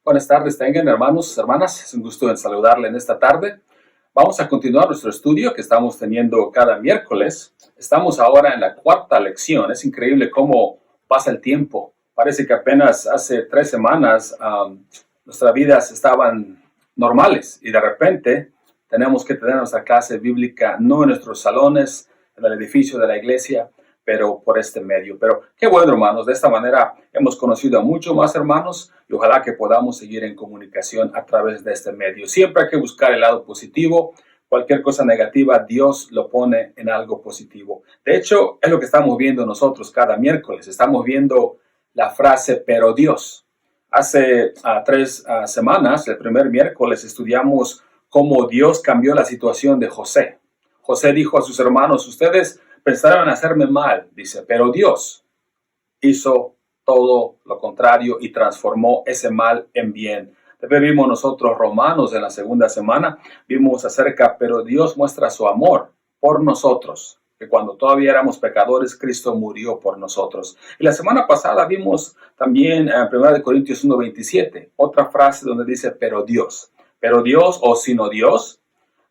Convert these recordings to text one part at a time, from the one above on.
Buenas tardes, tengan hermanos, hermanas. Es un gusto en saludarle en esta tarde. Vamos a continuar nuestro estudio que estamos teniendo cada miércoles. Estamos ahora en la cuarta lección. Es increíble cómo pasa el tiempo. Parece que apenas hace 3 semanas nuestras vidas estaban normales y de repente tenemos que tener nuestra clase bíblica no en nuestros salones, en el edificio de la iglesia, pero por este medio. Pero qué bueno, hermanos, de esta manera hemos conocido a muchos más hermanos y ojalá que podamos seguir en comunicación a través de este medio. Siempre hay que buscar el lado positivo. Cualquier cosa negativa, Dios lo pone en algo positivo. De hecho, es lo que estamos viendo nosotros cada miércoles. Estamos viendo la frase, pero Dios. Hace 3 semanas, el primer miércoles, estudiamos cómo Dios cambió la situación de José. José dijo a sus hermanos, ustedes pensaron hacerme mal, dice, pero Dios hizo todo lo contrario y transformó ese mal en bien. Después vimos nosotros Romanos en la segunda semana, vimos acerca, pero Dios muestra su amor por nosotros, que cuando todavía éramos pecadores, Cristo murió por nosotros. Y la semana pasada vimos también en 1 Corintios 1:27, otra frase donde dice, pero Dios o sino Dios,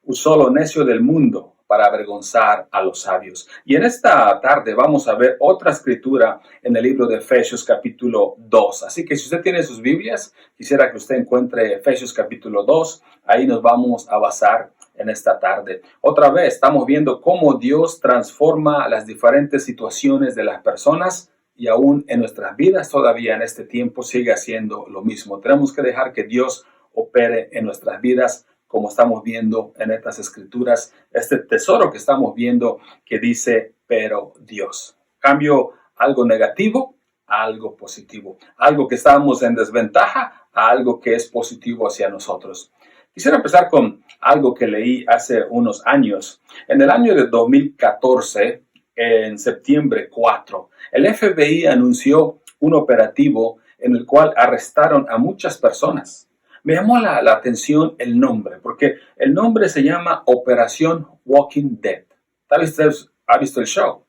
usó lo necio del mundo para avergonzar a los sabios. Y en esta tarde vamos a ver otra escritura en el libro de Efesios capítulo 2. Así que si usted tiene sus Biblias, quisiera que usted encuentre Efesios capítulo 2. Ahí nos vamos a basar en esta tarde. Otra vez estamos viendo cómo Dios transforma las diferentes situaciones de las personas y aún en nuestras vidas todavía en este tiempo sigue haciendo lo mismo. Tenemos que dejar que Dios opere en nuestras vidas, como estamos viendo en estas escrituras, este tesoro que estamos viendo que dice, pero Dios. Cambio algo negativo a algo positivo. Algo que estábamos en desventaja a algo que es positivo hacia nosotros. Quisiera empezar con algo que leí hace unos años. En el año de 2014, en septiembre 4, el FBI anunció un operativo en el cual arrestaron a muchas personas. Me llamó la atención el nombre, porque el nombre se llama Operación Walking Dead. Tal vez usted ha visto el show.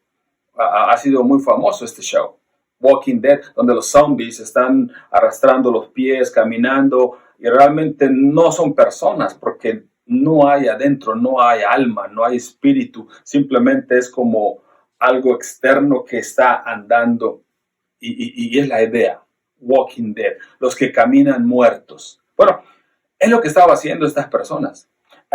Ha sido muy famoso este show. Walking Dead, donde los zombies están arrastrando los pies, caminando, y realmente no son personas, porque no hay adentro, no hay alma, no hay espíritu. Simplemente es como algo externo que está andando, y es la idea. Walking Dead, los que caminan muertos. Bueno, es lo que estaba haciendo estas personas.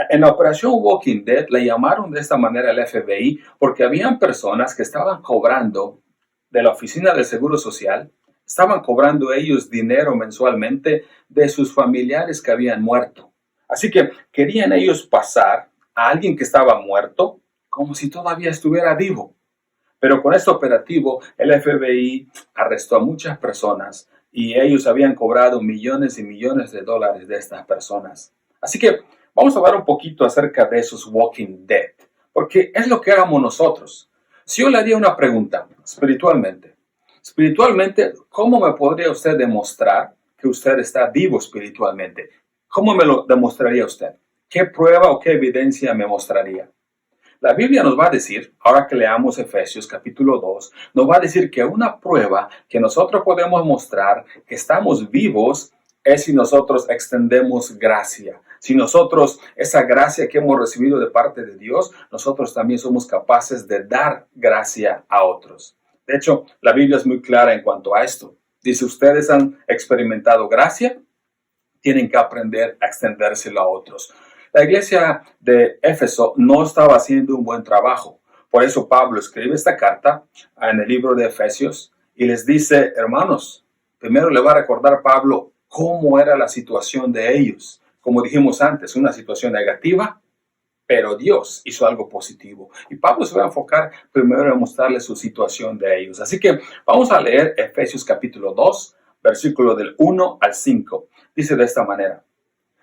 En la operación Walking Dead le llamaron de esta manera al FBI porque habían personas que estaban cobrando de la oficina del Seguro Social, estaban cobrando ellos dinero mensualmente de sus familiares que habían muerto. Así que querían ellos pasar a alguien que estaba muerto como si todavía estuviera vivo. Pero con este operativo, el FBI arrestó a muchas personas y ellos habían cobrado millones y millones de dólares de estas personas. Así que vamos a hablar un poquito acerca de esos Walking Dead, porque es lo que hagamos nosotros. Si yo le haría una pregunta, espiritualmente, ¿cómo me podría usted demostrar que usted está vivo espiritualmente? ¿Cómo me lo demostraría usted? ¿Qué prueba o qué evidencia me mostraría? La Biblia nos va a decir, ahora que leamos Efesios capítulo 2, nos va a decir que una prueba que nosotros podemos mostrar que estamos vivos es si nosotros extendemos gracia. Si nosotros, esa gracia que hemos recibido de parte de Dios, nosotros también somos capaces de dar gracia a otros. De hecho, la Biblia es muy clara en cuanto a esto. Dice, ustedes han experimentado gracia, tienen que aprender a extendérselo a otros. La iglesia de Éfeso no estaba haciendo un buen trabajo. Por eso Pablo escribe esta carta en el libro de Efesios y les dice, hermanos, primero le va a recordar Pablo cómo era la situación de ellos. Como dijimos antes, una situación negativa, pero Dios hizo algo positivo. Y Pablo se va a enfocar primero en mostrarles su situación de ellos. Así que vamos a leer Efesios capítulo 2, versículo del 1 al 5. Dice de esta manera.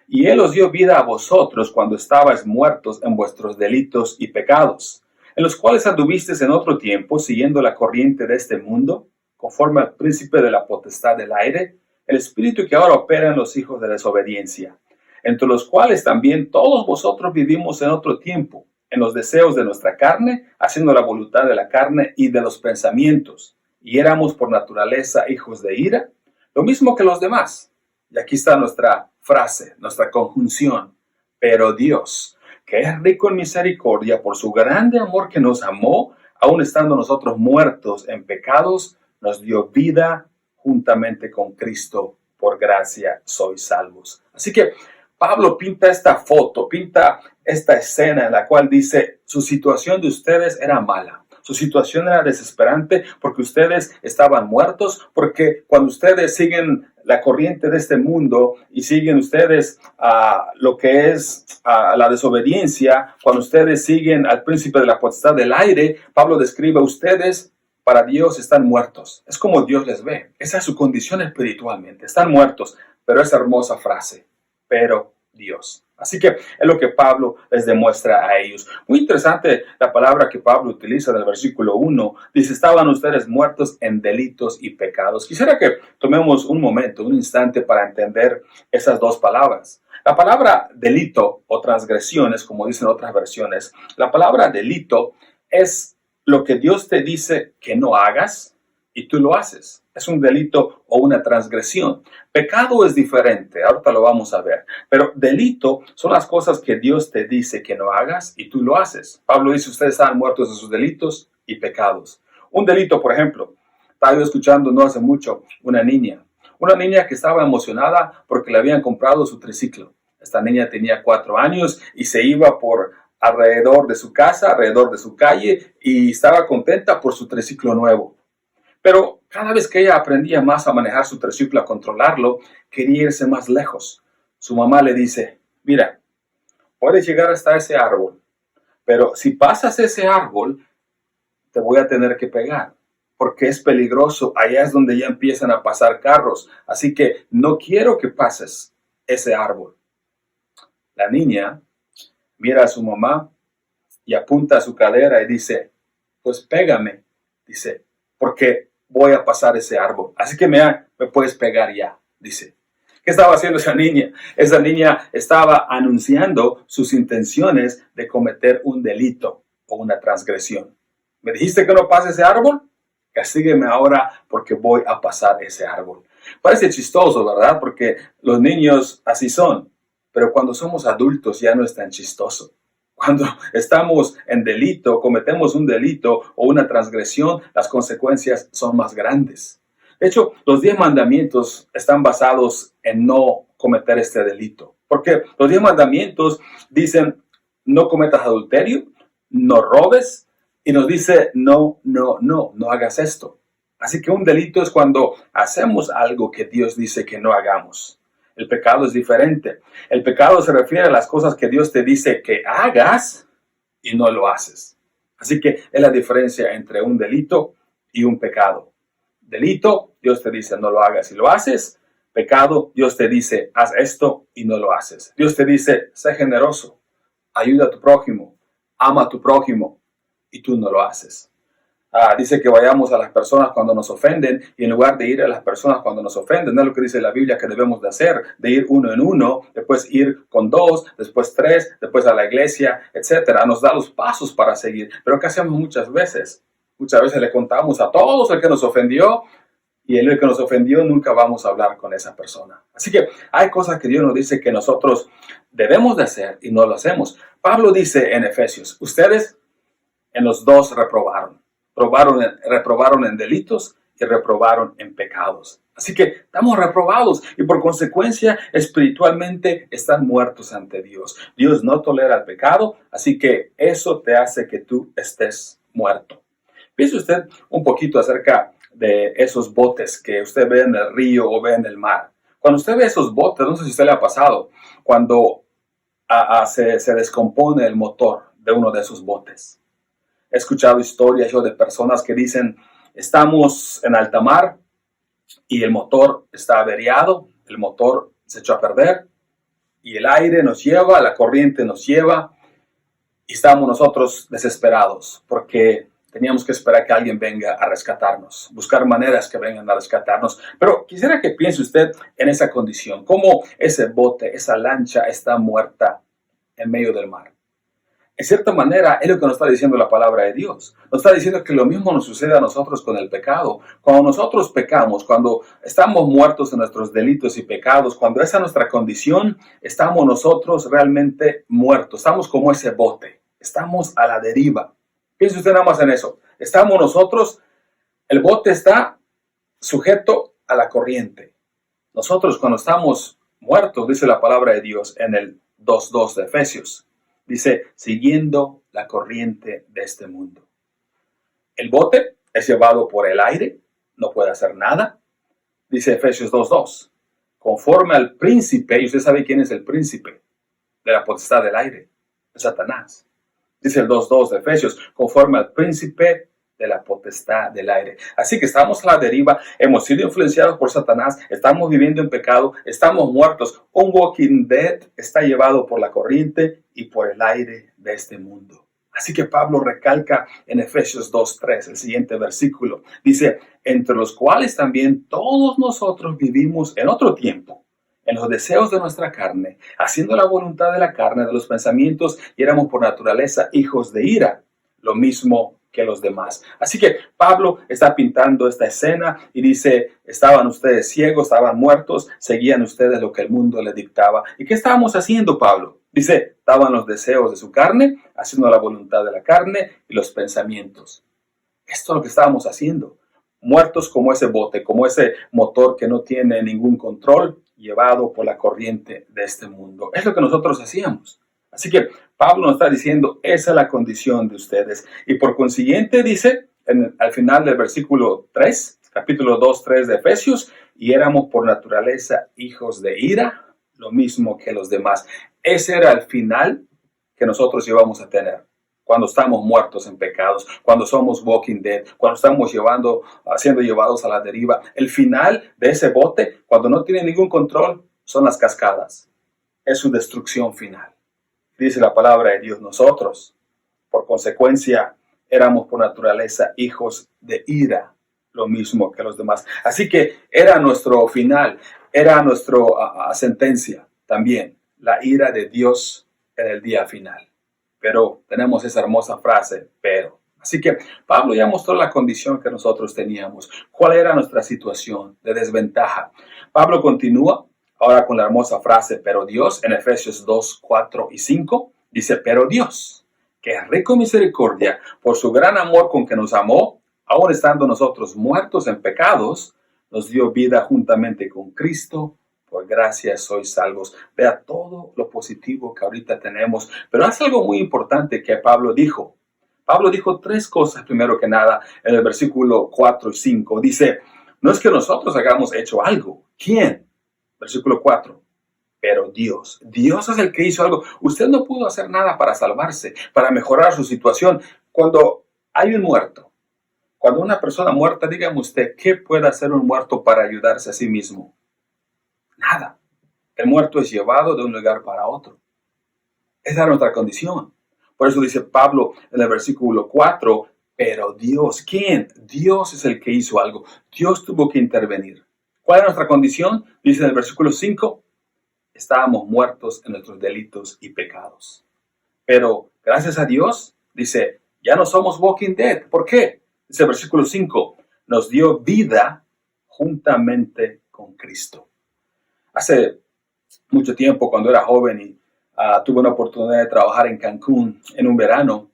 Y Él os dio vida a vosotros cuando estabais muertos en vuestros delitos y pecados, en los cuales anduvisteis en otro tiempo, siguiendo la corriente de este mundo, conforme al príncipe de la potestad del aire, el espíritu que ahora opera en los hijos de desobediencia, entre los cuales también todos vosotros vivimos en otro tiempo, en los deseos de nuestra carne, haciendo la voluntad de la carne y de los pensamientos, y éramos por naturaleza hijos de ira, lo mismo que los demás. Y aquí está nuestra frase, nuestra conjunción. Pero Dios, que es rico en misericordia por su grande amor que nos amó, aun estando nosotros muertos en pecados, nos dio vida juntamente con Cristo. Por gracia sois salvos. Así que Pablo pinta esta foto, pinta esta escena en la cual dice, su situación de ustedes era mala. Su situación era desesperante porque ustedes estaban muertos, porque cuando ustedes siguen la corriente de este mundo y siguen ustedes lo que es la desobediencia, cuando ustedes siguen al príncipe de la potestad del aire, Pablo describe a ustedes, para Dios están muertos. Es como Dios les ve. Esa es su condición espiritualmente. Están muertos. Pero esa hermosa frase, pero Dios. Así que es lo que Pablo les demuestra a ellos. Muy interesante la palabra que Pablo utiliza en el versículo 1. Dice, estaban ustedes muertos en delitos y pecados. Quisiera que tomemos un momento, un instante para entender esas dos palabras. La palabra delito o transgresiones, como dicen otras versiones, la palabra delito es lo que Dios te dice que no hagas y tú lo haces. Es un delito o una transgresión. Pecado es diferente, ahorita lo vamos a ver. Pero delito son las cosas que Dios te dice que no hagas y tú lo haces. Pablo dice, ustedes están muertos de sus delitos y pecados. Un delito, por ejemplo, estaba yo escuchando no hace mucho una niña que estaba emocionada porque le habían comprado su triciclo. Esta niña tenía 4 años y se iba por alrededor de su casa, alrededor de su calle, y estaba contenta por su triciclo nuevo. Pero cada vez que ella aprendía más a manejar su triciclo, a controlarlo, quería irse más lejos. Su mamá le dice, mira, puedes llegar hasta ese árbol, pero si pasas ese árbol, te voy a tener que pegar, porque es peligroso. Allá es donde ya empiezan a pasar carros, así que no quiero que pases ese árbol. La niña mira a su mamá y apunta a su cadera y dice, pues pégame, dice, porque voy a pasar ese árbol. Así que me puedes pegar ya, dice. ¿Qué estaba haciendo esa niña? Esa niña estaba anunciando sus intenciones de cometer un delito o una transgresión. ¿Me dijiste que no pase ese árbol? Castígueme ahora porque voy a pasar ese árbol. Parece chistoso, ¿verdad? Porque los niños así son. Pero cuando somos adultos ya no es tan chistoso. Cuando estamos en delito, cometemos un delito o una transgresión, las consecuencias son más grandes. De hecho, los 10 mandamientos están basados en no cometer este delito. Porque los 10 mandamientos dicen, no cometas adulterio, no robes, y nos dice, no hagas esto. Así que un delito es cuando hacemos algo que Dios dice que no hagamos. El pecado es diferente. El pecado se refiere a las cosas que Dios te dice que hagas y no lo haces. Así que es la diferencia entre un delito y un pecado. Delito, Dios te dice no lo hagas y lo haces. Pecado, Dios te dice haz esto y no lo haces. Dios te dice sé generoso, ayuda a tu prójimo, ama a tu prójimo y tú no lo haces. Dice que vayamos a las personas cuando nos ofenden y en lugar de ir a las personas cuando nos ofenden, no es lo que dice la Biblia que debemos de hacer, de ir uno en uno, después ir con 2, después 3, después a la iglesia, etcétera. Nos da los pasos para seguir. Pero ¿qué hacemos muchas veces? Muchas veces le contamos a todos el que nos ofendió y el que nos ofendió nunca vamos a hablar con esa persona. Así que hay cosas que Dios nos dice que nosotros debemos de hacer y no lo hacemos. Pablo dice en Efesios, ustedes en los dos reprobaron. Reprobaron en delitos y reprobaron en pecados. Así que estamos reprobados y por consecuencia espiritualmente están muertos ante Dios. Dios no tolera el pecado, así que eso te hace que tú estés muerto. Piense usted un poquito acerca de esos botes que usted ve en el río o ve en el mar. Cuando usted ve esos botes, no sé si a usted le ha pasado, cuando se descompone el motor de uno de esos botes. He escuchado historias yo de personas que dicen, estamos en alta mar y el motor está averiado, el motor se echó a perder y el aire nos lleva, la corriente nos lleva y estamos nosotros desesperados porque teníamos que esperar que alguien venga a rescatarnos, buscar maneras que vengan a rescatarnos. Pero quisiera que piense usted en esa condición, cómo ese bote, esa lancha está muerta en medio del mar. En cierta manera, es lo que nos está diciendo la palabra de Dios. Nos está diciendo que lo mismo nos sucede a nosotros con el pecado. Cuando nosotros pecamos, cuando estamos muertos en nuestros delitos y pecados, cuando esa es nuestra condición, estamos nosotros realmente muertos. Estamos como ese bote. Estamos a la deriva. Piense usted nada más en eso. Estamos nosotros, el bote está sujeto a la corriente. Nosotros cuando estamos muertos, dice la palabra de Dios en el 2:2 de Efesios, dice, siguiendo la corriente de este mundo. El bote es llevado por el aire, no puede hacer nada. Dice Efesios 2:2, conforme al príncipe, y usted sabe quién es el príncipe de la potestad del aire, es Satanás. Dice el 2:2 de Efesios, conforme al príncipe de la potestad del aire. Así que estamos a la deriva, hemos sido influenciados por Satanás, estamos viviendo en pecado, estamos muertos. Un walking dead está llevado por la corriente y por el aire de este mundo. Así que Pablo recalca en Efesios 2:3, el siguiente versículo. Dice, entre los cuales también todos nosotros vivimos en otro tiempo, en los deseos de nuestra carne, haciendo la voluntad de la carne, de los pensamientos, y éramos por naturaleza hijos de ira, lo mismo que los demás. Así que Pablo está pintando esta escena y dice, estaban ustedes ciegos, estaban muertos, seguían ustedes lo que el mundo les dictaba. ¿Y qué estábamos haciendo, Pablo? Dice, estaban los deseos de su carne, haciendo la voluntad de la carne y los pensamientos. Esto es lo que estábamos haciendo. Muertos como ese bote, como ese motor que no tiene ningún control, llevado por la corriente de este mundo. Es lo que nosotros hacíamos. Así que Pablo nos está diciendo, esa es la condición de ustedes. Y por consiguiente dice, al final del versículo 3, capítulo 2:3 de Efesios, y éramos por naturaleza hijos de ira, lo mismo que los demás. Ese era el final que nosotros íbamos a tener cuando estamos muertos en pecados, cuando somos walking dead, cuando estamos siendo llevados a la deriva. El final de ese bote, cuando no tiene ningún control, son las cascadas. Es su destrucción final. Dice la palabra de Dios, nosotros, por consecuencia, éramos por naturaleza hijos de ira, lo mismo que los demás. Así que era nuestro final, era nuestra sentencia también, la ira de Dios en el día final. Pero tenemos esa hermosa frase, pero. Así que Pablo ya mostró la condición que nosotros teníamos, cuál era nuestra situación de desventaja. Pablo continúa ahora con la hermosa frase, pero Dios, en Efesios 2:4-5, dice, pero Dios, que es rico en misericordia, por su gran amor con que nos amó, aun estando nosotros muertos en pecados, nos dio vida juntamente con Cristo. Por gracia sois salvos. Vea todo lo positivo que ahorita tenemos. Pero hace algo muy importante que Pablo dijo. Pablo dijo tres cosas, primero que nada, en el versículo 4 y 5. Dice, no es que nosotros hayamos hecho algo. ¿Quién? Versículo 4. Pero Dios. Dios es el que hizo algo. Usted no pudo hacer nada para salvarse, para mejorar su situación. Cuando hay un muerto, cuando una persona muerta, dígame usted, ¿qué puede hacer un muerto para ayudarse a sí mismo? Nada. El muerto es llevado de un lugar para otro. Esa es nuestra condición. Por eso dice Pablo en el versículo 4, pero Dios, ¿quién? Dios es el que hizo algo. Dios tuvo que intervenir. ¿Cuál es nuestra condición? Dice en el versículo 5, estábamos muertos en nuestros delitos y pecados. Pero gracias a Dios, dice, ya no somos walking dead. ¿Por qué? Dice el versículo 5, nos dio vida juntamente con Cristo. Hace mucho tiempo, cuando era joven y tuve una oportunidad de trabajar en Cancún en un verano,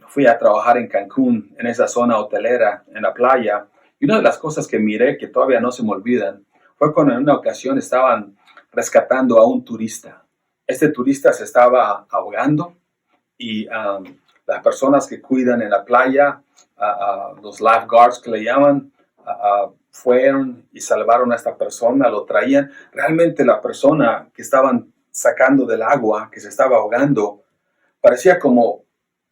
fui a trabajar en Cancún, en esa zona hotelera, en la playa, y una de las cosas que miré que todavía no se me olvidan fue cuando en una ocasión estaban rescatando a un turista. Este turista se estaba ahogando y las personas que cuidan en la playa, los lifeguards que le llaman, fueron y salvaron a esta persona, lo traían. Realmente la persona que estaban sacando del agua, que se estaba ahogando, parecía como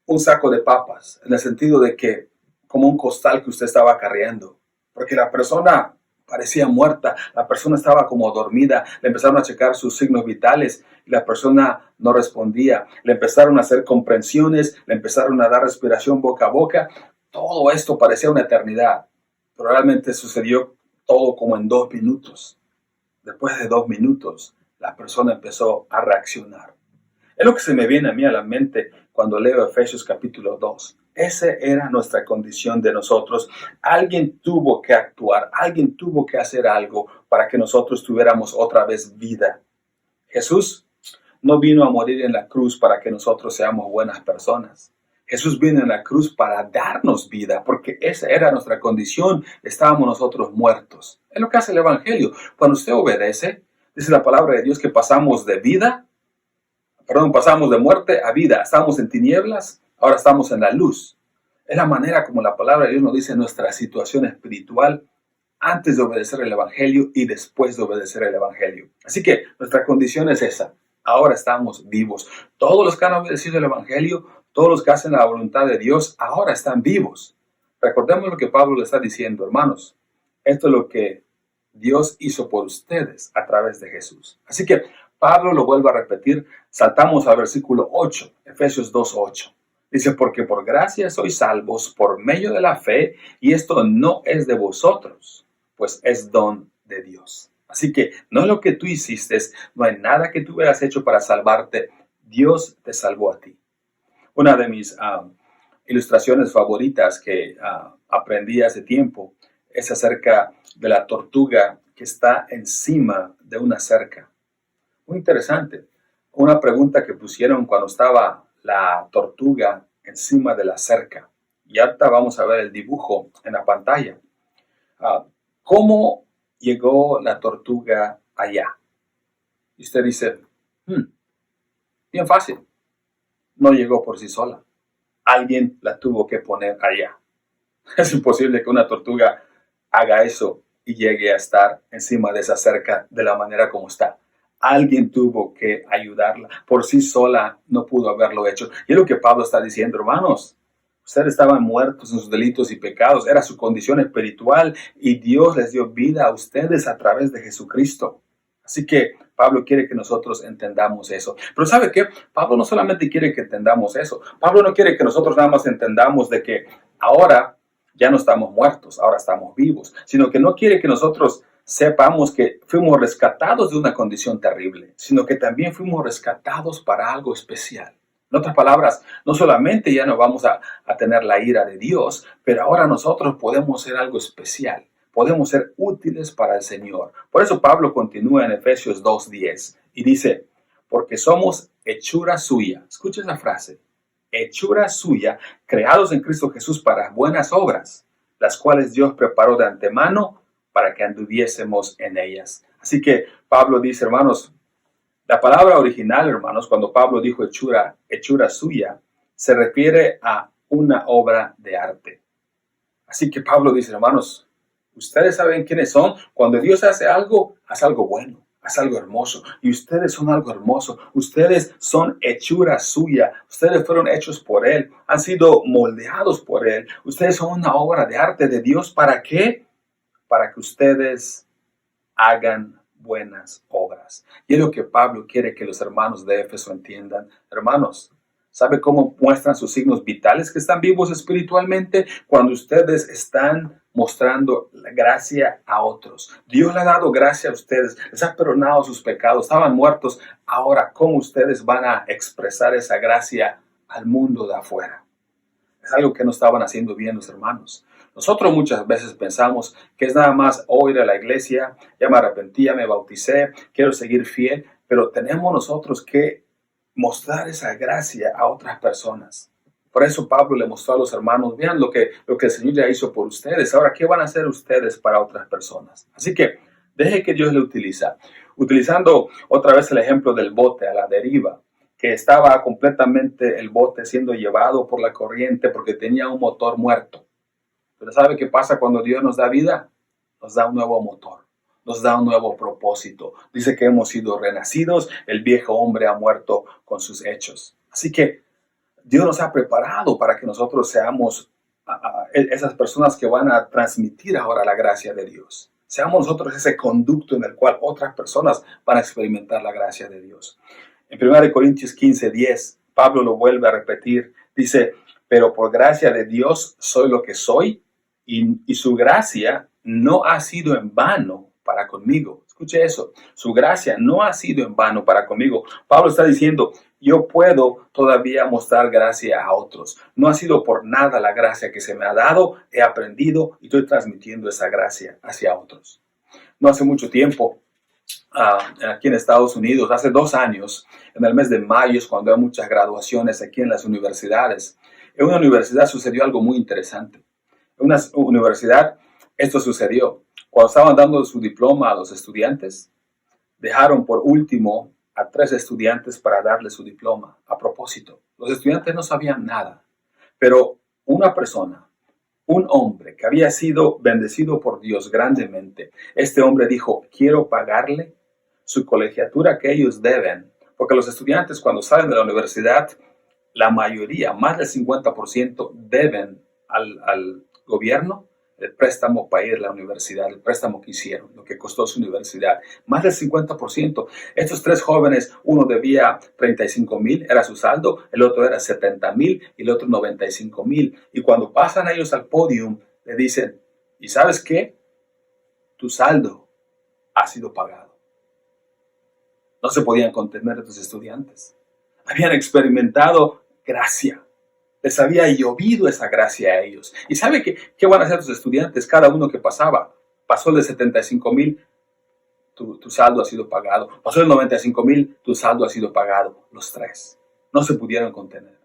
un saco de papas, en el sentido de que como un costal que usted estaba cargando, porque la persona parecía muerta, la persona estaba como dormida, le empezaron a checar sus signos vitales y la persona no respondía, le empezaron a hacer comprensiones, le empezaron a dar respiración boca a boca. Todo esto parecía una eternidad, pero realmente sucedió todo como en 2 minutos. Después de 2 minutos, la persona empezó a reaccionar. Es lo que se me viene a mí a la mente cuando leo Efesios capítulo 2. Esa era nuestra condición de nosotros. Alguien tuvo que actuar, alguien tuvo que hacer algo para que nosotros tuviéramos otra vez vida. Jesús no vino a morir en la cruz para que nosotros seamos buenas personas. Jesús vino en la cruz para darnos vida, porque esa era nuestra condición. Estábamos nosotros muertos. Es lo que hace el Evangelio. Cuando usted obedece, dice la palabra de Dios que pasamos de muerte a vida. Estábamos en tinieblas, ahora estamos en la luz. Es la manera como la palabra de Dios nos dice nuestra situación espiritual antes de obedecer el Evangelio y después de obedecer el Evangelio. Así que nuestra condición es esa. Ahora estamos vivos. Todos los que han obedecido el Evangelio, todos los que hacen la voluntad de Dios, ahora están vivos. Recordemos lo que Pablo le está diciendo, hermanos. Esto es lo que Dios hizo por ustedes a través de Jesús. Así que Pablo lo vuelve a repetir. Saltamos al versículo 8, Efesios 2:8. Dice, porque por gracia sois salvos por medio de la fe, y esto no es de vosotros, pues es don de Dios. Así que no es lo que tú hiciste, no hay nada que tú hubieras hecho para salvarte. Dios te salvó a ti. Una de mis ilustraciones favoritas que aprendí hace tiempo es acerca de la tortuga que está encima de una cerca. Muy interesante. Una pregunta que pusieron cuando estaba la tortuga encima de la cerca. Y ahorita vamos a ver el dibujo en la pantalla. ¿Cómo llegó la tortuga allá? Y usted dice, bien fácil. No llegó por sí sola. Alguien la tuvo que poner allá. Es imposible que una tortuga haga eso y llegue a estar encima de esa cerca de la manera como está. Alguien tuvo que ayudarla. Por sí sola no pudo haberlo hecho. Y es lo que Pablo está diciendo, hermanos. Ustedes estaban muertos en sus delitos y pecados. Era su condición espiritual y Dios les dio vida a ustedes a través de Jesucristo. Así que Pablo quiere que nosotros entendamos eso. Pero ¿sabe qué? Pablo no solamente quiere que entendamos eso. Pablo no quiere que nosotros nada más entendamos de que ahora ya no estamos muertos, ahora estamos vivos. Sino que no quiere que nosotros sepamos que fuimos rescatados de una condición terrible, sino que también fuimos rescatados para algo especial. En otras palabras, no solamente ya no vamos a tener la ira de Dios, pero ahora nosotros podemos ser algo especial. Podemos ser útiles para el Señor. Por eso Pablo continúa en Efesios 2:10 y dice, porque somos hechura suya. Escucha esa frase. Hechura suya, creados en Cristo Jesús para buenas obras, las cuales Dios preparó de antemano para que anduviésemos en ellas. Así que Pablo dice, hermanos, la palabra original, hermanos, cuando Pablo dijo hechura suya, se refiere a una obra de arte. Así que Pablo dice, hermanos, ustedes saben quiénes son. Cuando Dios hace algo bueno, hace algo hermoso. Y ustedes son algo hermoso. Ustedes son hechura suya. Ustedes fueron hechos por Él. Han sido moldeados por Él. Ustedes son una obra de arte de Dios. ¿Para qué? Para que ustedes hagan buenas obras. Y es lo que Pablo quiere que los hermanos de Éfeso entiendan. Hermanos, ¿sabe cómo muestran sus signos vitales que están vivos espiritualmente? Cuando ustedes están mostrando la gracia a otros. Dios le ha dado gracia a ustedes, les ha perdonado sus pecados, estaban muertos. Ahora, ¿cómo ustedes van a expresar esa gracia al mundo de afuera? Es algo que no estaban haciendo bien los hermanos. Nosotros muchas veces pensamos que es nada más ir a la iglesia, ya me arrepentí, ya me bauticé, quiero seguir fiel, pero tenemos nosotros que mostrar esa gracia a otras personas. Por eso Pablo le mostró a los hermanos, vean lo que el Señor ya hizo por ustedes. Ahora, ¿qué van a hacer ustedes para otras personas? Así que deje que Dios le utiliza. Utilizando otra vez el ejemplo del bote a la deriva, que estaba completamente el bote siendo llevado por la corriente porque tenía un motor muerto. Pero ¿sabe qué pasa cuando Dios nos da vida? Nos da un nuevo motor, nos da un nuevo propósito. Dice que hemos sido renacidos, el viejo hombre ha muerto con sus hechos. Así que Dios nos ha preparado para que nosotros seamos esas personas que van a transmitir ahora la gracia de Dios. Seamos nosotros ese conducto en el cual otras personas van a experimentar la gracia de Dios. En 1 Corintios 15:10, Pablo lo vuelve a repetir. Dice, pero por gracia de Dios soy lo que soy y su gracia no ha sido en vano para conmigo. Escuche eso, su gracia no ha sido en vano para conmigo. Pablo está diciendo, yo puedo todavía mostrar gracia a otros. No ha sido por nada la gracia que se me ha dado, he aprendido y estoy transmitiendo esa gracia hacia otros. No hace mucho tiempo, aquí en Estados Unidos, hace 2 años, en el mes de mayo, es cuando hay muchas graduaciones aquí en las universidades. En una universidad sucedió algo muy interesante. En una universidad, esto sucedió. Cuando estaban dando su diploma a los estudiantes, dejaron por último a 3 estudiantes para darle su diploma. A propósito, los estudiantes no sabían nada, pero una persona, un hombre que había sido bendecido por Dios grandemente, este hombre dijo, quiero pagarle su colegiatura que ellos deben, porque los estudiantes cuando salen de la universidad, la mayoría, más del 50%, deben al gobierno el préstamo para ir a la universidad, el préstamo que hicieron, lo que costó su universidad, más del 50%. Estos 3 jóvenes, uno debía 35,000, era su saldo, el otro era 70,000 y el otro 95,000. Y cuando pasan ellos al podio, le dicen, ¿y sabes qué? Tu saldo ha sido pagado. No se podían contener estos estudiantes. Habían experimentado gracia. Les había llovido esa gracia a ellos. ¿Y sabe qué van a hacer los estudiantes? Cada uno que pasaba, pasó el de 75,000, tu saldo ha sido pagado. Pasó el 95,000, tu saldo ha sido pagado. Los 3 no se pudieron contener.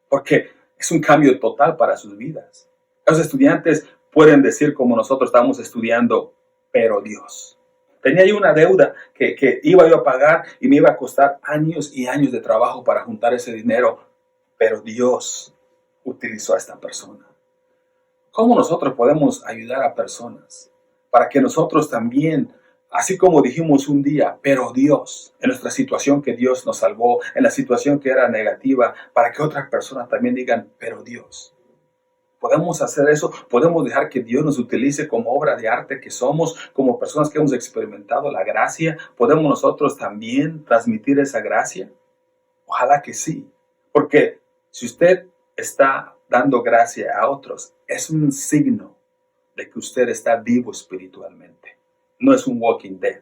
Porque es un cambio total para sus vidas. Los estudiantes pueden decir como nosotros estamos estudiando, pero Dios. Tenía yo una deuda que iba yo a pagar y me iba a costar años y años de trabajo para juntar ese dinero. Pero Dios utilizó a esta persona. ¿Cómo nosotros podemos ayudar a personas para que nosotros también, así como dijimos un día, pero Dios, en nuestra situación que Dios nos salvó, en la situación que era negativa, para que otras personas también digan, pero Dios? Podemos hacer eso, podemos dejar que Dios nos utilice como obra de arte que somos, como personas que hemos experimentado la gracia. ¿Podemos nosotros también transmitir esa gracia? Ojalá que sí, porque si usted está dando gracia a otros, es un signo de que usted está vivo espiritualmente. No es un walking dead.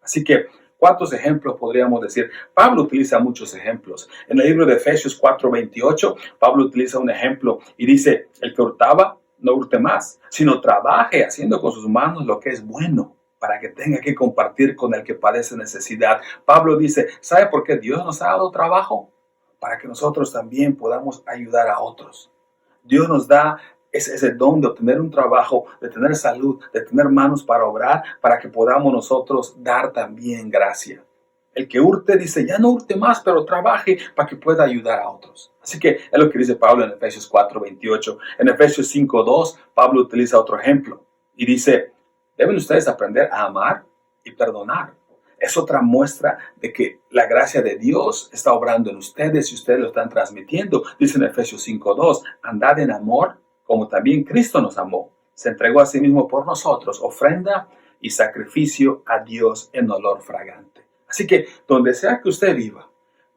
Así que, ¿cuántos ejemplos podríamos decir? Pablo utiliza muchos ejemplos. En el libro de Efesios 4:28, Pablo utiliza un ejemplo y dice, el que hurtaba, no hurte más, sino trabaje haciendo con sus manos lo que es bueno, para que tenga que compartir con el que padece necesidad. Pablo dice, ¿sabe por qué Dios nos ha dado trabajo? Para que nosotros también podamos ayudar a otros. Dios nos da ese don de obtener un trabajo, de tener salud, de tener manos para obrar, para que podamos nosotros dar también gracia. El que hurte dice, ya no hurte más, pero trabaje para que pueda ayudar a otros. Así que es lo que dice Pablo en Efesios 4:28. En Efesios 5:2, Pablo utiliza otro ejemplo y dice, deben ustedes aprender a amar y perdonar. Es otra muestra de que la gracia de Dios está obrando en ustedes y ustedes lo están transmitiendo. Dice en Efesios 5:2, andad en amor como también Cristo nos amó. Se entregó a sí mismo por nosotros, ofrenda y sacrificio a Dios en olor fragante. Así que donde sea que usted viva,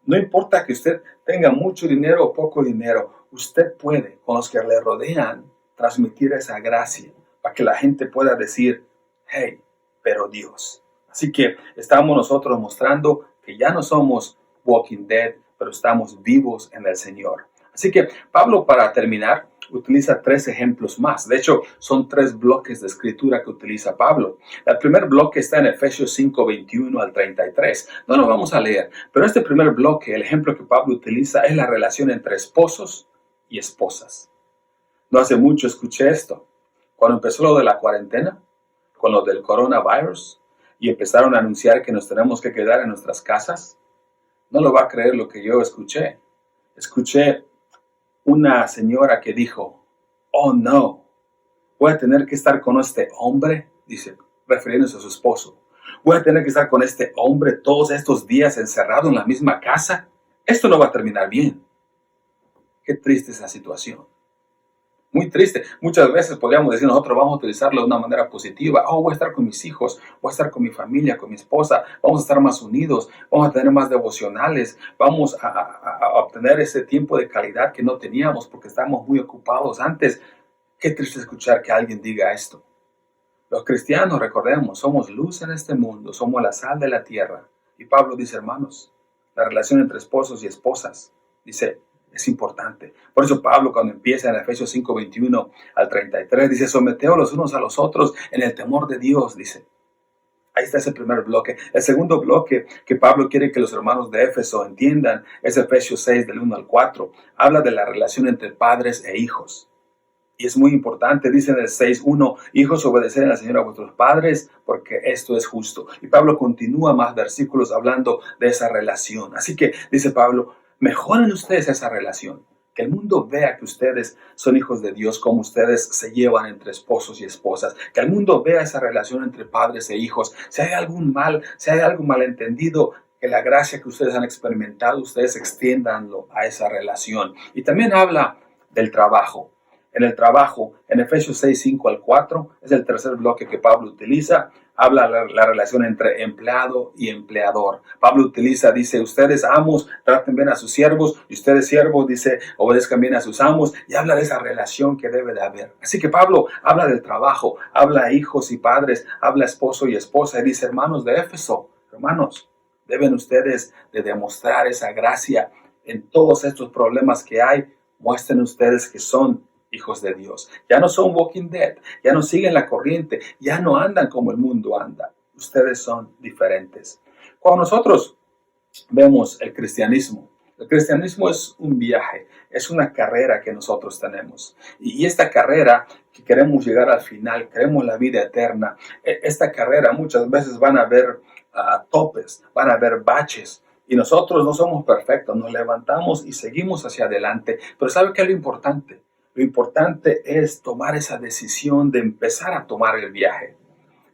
no importa que usted tenga mucho dinero o poco dinero, usted puede, con los que le rodean, transmitir esa gracia para que la gente pueda decir, hey, pero Dios. Así que estamos nosotros mostrando que ya no somos walking dead, pero estamos vivos en el Señor. Así que Pablo, para terminar, utiliza 3 ejemplos más. De hecho, son 3 bloques de escritura que utiliza Pablo. El primer bloque está en Efesios 5:21 al 33. No lo vamos a leer, pero este primer bloque, el ejemplo que Pablo utiliza es la relación entre esposos y esposas. No hace mucho escuché esto. Cuando empezó lo de la cuarentena, con lo del coronavirus, y empezaron a anunciar que nos tenemos que quedar en nuestras casas, no lo va a creer lo que yo escuché. Escuché una señora que dijo, oh no, voy a tener que estar con este hombre, dice, refiriéndose a su esposo. Voy a tener que estar con este hombre todos estos días encerrado en la misma casa. Esto no va a terminar bien. Qué triste esa situación. Muy triste. Muchas veces podríamos decir, nosotros vamos a utilizarlo de una manera positiva. Oh, voy a estar con mis hijos, voy a estar con mi familia, con mi esposa, vamos a estar más unidos, vamos a tener más devocionales, vamos a obtener ese tiempo de calidad que no teníamos porque estábamos muy ocupados antes. Qué triste escuchar que alguien diga esto. Los cristianos, recordemos, somos luz en este mundo, somos la sal de la tierra. Y Pablo dice, hermanos, la relación entre esposos y esposas. Dice, es importante. Por eso Pablo, cuando empieza en Efesios 5:21 al 33, dice, someteos los unos a los otros en el temor de Dios, dice. Ahí está ese primer bloque. El segundo bloque que Pablo quiere que los hermanos de Éfeso entiendan es Efesios 6, del 1 al 4. Habla de la relación entre padres e hijos. Y es muy importante, dice en el 6:1, hijos, obedeced al Señor a vuestros padres, porque esto es justo. Y Pablo continúa más versículos hablando de esa relación. Así que, dice Pablo, mejoren ustedes esa relación. Que el mundo vea que ustedes son hijos de Dios, como ustedes se llevan entre esposos y esposas. Que el mundo vea esa relación entre padres e hijos. Si hay algún mal, si hay algo malentendido, que la gracia que ustedes han experimentado, ustedes extiéndanlo a esa relación. Y también habla del trabajo. En el trabajo, en Efesios 6, 5 al 4, es el tercer bloque que Pablo utiliza. Habla la relación entre empleado y empleador. Pablo utiliza, dice, ustedes amos, traten bien a sus siervos, y ustedes siervos, dice, obedezcan bien a sus amos, y habla de esa relación que debe de haber. Así que Pablo habla del trabajo, habla hijos y padres, habla esposo y esposa, y dice, hermanos de Éfeso, hermanos, deben ustedes de demostrar esa gracia en todos estos problemas que hay. Muestren ustedes que son hijos de Dios. Ya no son Walking Dead, ya no siguen la corriente, ya no andan como el mundo anda. Ustedes son diferentes. Cuando nosotros vemos el cristianismo es un viaje, es una carrera que nosotros tenemos. Y esta carrera que queremos llegar al final, queremos la vida eterna. Esta carrera muchas veces van a haber topes, van a haber baches. Y nosotros no somos perfectos, nos levantamos y seguimos hacia adelante. Pero ¿sabe qué es lo importante? Lo importante es tomar esa decisión de empezar a tomar el viaje.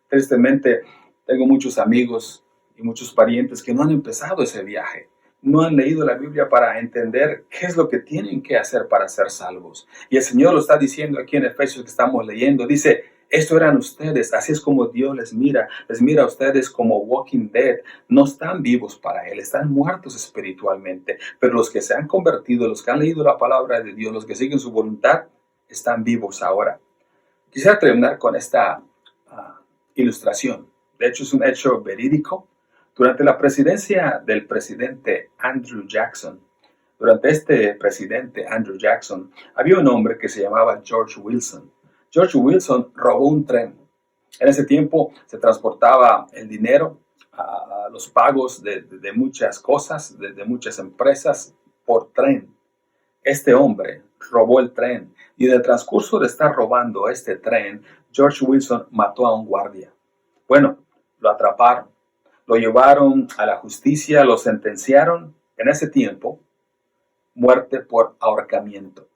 Tristemente, tengo muchos amigos y muchos parientes que no han empezado ese viaje. No han leído la Biblia para entender qué es lo que tienen que hacer para ser salvos. Y el Señor lo está diciendo aquí en Efesios que estamos leyendo. Dice, esto eran ustedes, así es como Dios les mira a ustedes como Walking Dead. No están vivos para Él, están muertos espiritualmente. Pero los que se han convertido, los que han leído la palabra de Dios, los que siguen su voluntad, están vivos ahora. Quisiera terminar con esta ilustración. De hecho, es un hecho verídico. Durante la presidencia del presidente Andrew Jackson, había un hombre que se llamaba George Wilson. George Wilson robó un tren. En ese tiempo se transportaba el dinero, los pagos de muchas cosas, de muchas empresas por tren. Este hombre robó el tren y en el transcurso de estar robando este tren, George Wilson mató a un guardia. Bueno, lo atraparon, lo llevaron a la justicia, lo sentenciaron en ese tiempo, muerte por ahorcamiento,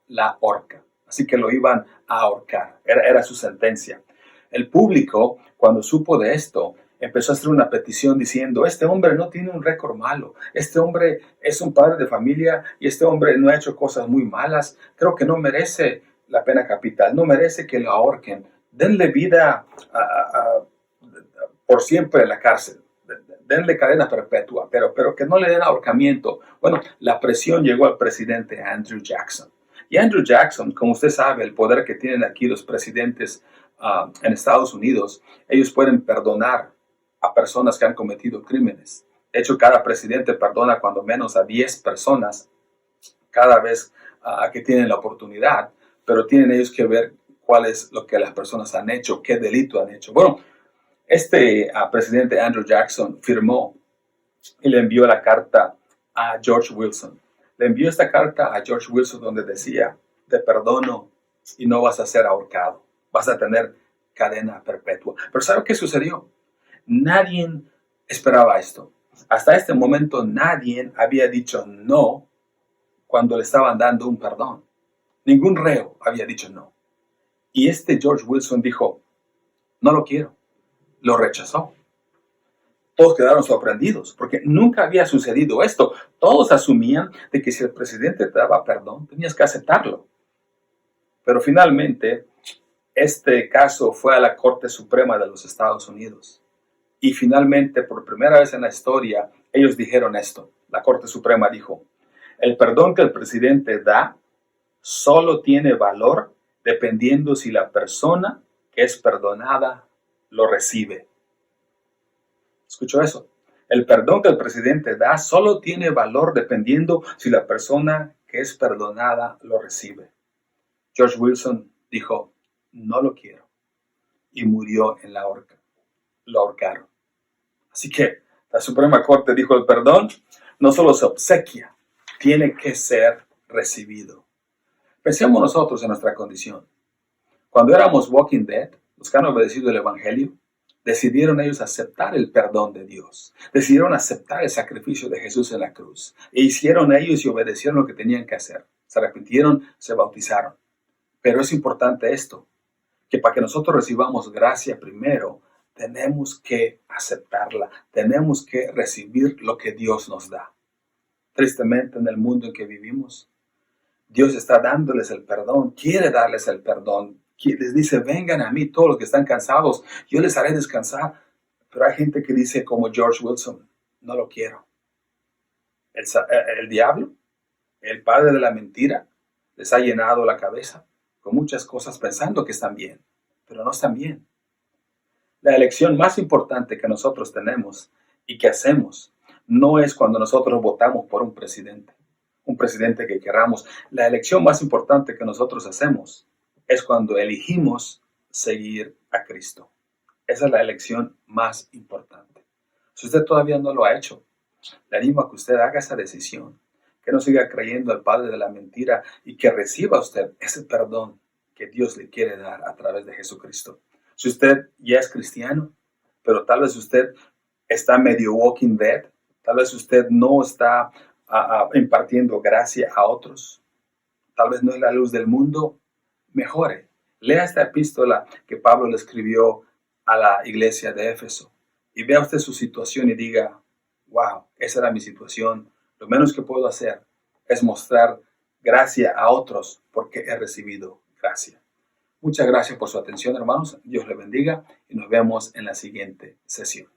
la horca. Así que lo iban a ahorcar, era su sentencia. El público, cuando supo de esto, empezó a hacer una petición diciendo, este hombre no tiene un récord malo, este hombre es un padre de familia y este hombre no ha hecho cosas muy malas, creo que no merece la pena capital, no merece que lo ahorquen, denle vida por siempre en la cárcel, denle cadena perpetua, pero que no le den ahorcamiento. Bueno, la presión llegó al presidente Andrew Jackson. Y Andrew Jackson, como usted sabe, el poder que tienen aquí los presidentes en Estados Unidos, ellos pueden perdonar a personas que han cometido crímenes. De hecho, cada presidente perdona cuando menos a 10 personas cada vez que tienen la oportunidad, pero tienen ellos que ver cuál es lo que las personas han hecho, qué delito han hecho. Bueno, este presidente Andrew Jackson firmó y le envió la carta a George Wilson. Le envió esta carta a George Wilson donde decía, te perdono y no vas a ser ahorcado, vas a tener cadena perpetua. Pero ¿sabe qué sucedió? Nadie esperaba esto. Hasta este momento nadie había dicho no cuando le estaban dando un perdón. Ningún reo había dicho no. Y este George Wilson dijo, no lo quiero. Lo rechazó. Todos quedaron sorprendidos porque nunca había sucedido esto. Todos asumían de que si el presidente te daba perdón, tenías que aceptarlo. Pero finalmente, este caso fue a la Corte Suprema de los Estados Unidos. Y finalmente, por primera vez en la historia, ellos dijeron esto. La Corte Suprema dijo, el perdón que el presidente da solo tiene valor dependiendo si la persona que es perdonada lo recibe. ¿Escuchó eso? El perdón que el presidente da solo tiene valor dependiendo si la persona que es perdonada lo recibe. George Wilson dijo, no lo quiero, y murió en la horca. Lo ahorcaron. Así que la Suprema Corte dijo, el perdón no solo se obsequia, tiene que ser recibido. Pensemos nosotros en nuestra condición. Cuando éramos Walking Dead, los que han obedecido el Evangelio, decidieron ellos aceptar el perdón de Dios. Decidieron aceptar el sacrificio de Jesús en la cruz. E hicieron ellos y obedecieron lo que tenían que hacer. Se arrepintieron, se bautizaron. Pero es importante esto, que para que nosotros recibamos gracia primero, tenemos que aceptarla. Tenemos que recibir lo que Dios nos da. Tristemente, en el mundo en que vivimos, Dios está dándoles el perdón, quiere darles el perdón. Les dice, vengan a mí todos los que están cansados, yo les haré descansar. Pero hay gente que dice como George Wilson, no lo quiero. El diablo, el padre de la mentira, les ha llenado la cabeza con muchas cosas pensando que están bien, pero no están bien. La elección más importante que nosotros tenemos y que hacemos no es cuando nosotros votamos por un presidente que queramos. La elección más importante que nosotros hacemos es cuando elegimos seguir a Cristo. Esa es la elección más importante. Si usted todavía no lo ha hecho, le animo a que usted haga esa decisión, que no siga creyendo al padre de la mentira y que reciba usted ese perdón que Dios le quiere dar a través de Jesucristo. Si usted ya es cristiano, pero tal vez usted está medio Walking Dead, tal vez usted no está impartiendo gracia a otros, tal vez no es la luz del mundo, mejore. Lea esta epístola que Pablo le escribió a la iglesia de Éfeso y vea usted su situación y diga, wow, esa era mi situación. Lo menos que puedo hacer es mostrar gracia a otros porque he recibido gracia. Muchas gracias por su atención, hermanos. Dios les bendiga y nos vemos en la siguiente sesión.